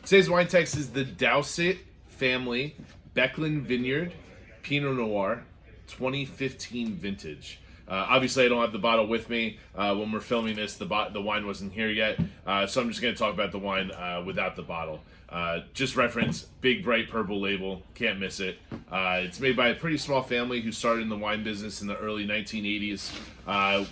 Today's wine text is the Dowsett Family Becklin Vineyard Pinot Noir 2015 vintage. Obviously, I don't have the bottle with me when we're filming this. The wine wasn't here yet, so I'm just going to talk about the wine without the bottle. Just reference, big bright purple label, can't miss it. It's made by a pretty small family who started in the wine business in the early 1980s,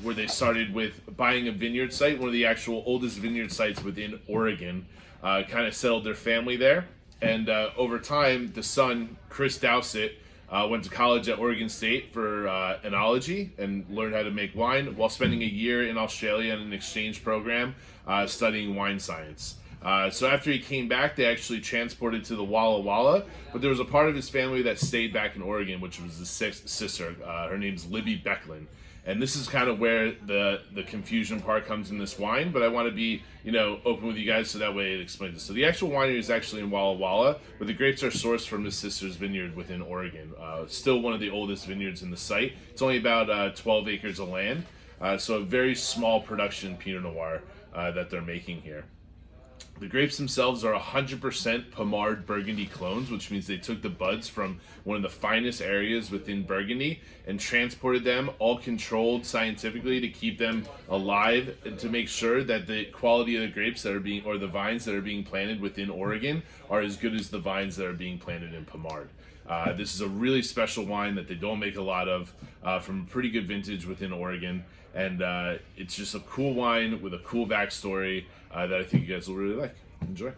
where they started with buying a vineyard site, one of the actual oldest vineyard sites within Oregon. Kind of settled their family there, and over time, the son, Chris Dowsett, went to college at Oregon State for Enology and learned how to make wine while spending a year in Australia in an exchange program studying wine science. So after he came back, they actually transported to the Walla Walla, but there was a part of his family that stayed back in Oregon, which was his sister. Her name's Libby Becklin. And this is kind of where the confusion part comes in this wine, but I want to be, open with you guys so that way it explains it. So the actual winery is actually in Walla Walla, but the grapes are sourced from his sister's vineyard within Oregon. Still one of the oldest vineyards in the site. It's only about 12 acres of land, so a very small production Pinot Noir that they're making here. The grapes themselves are 100% Pommard Burgundy clones, which means they took the buds from one of the finest areas within Burgundy and transported them, all controlled scientifically to keep them alive and to make sure that the quality of the grapes that are being, or the vines that are being planted within Oregon are as good as the vines that are being planted in Pommard. This is a really special wine that they don't make a lot of from a pretty good vintage within Oregon. And it's just a cool wine with a cool backstory that I think you guys will really like. Enjoy.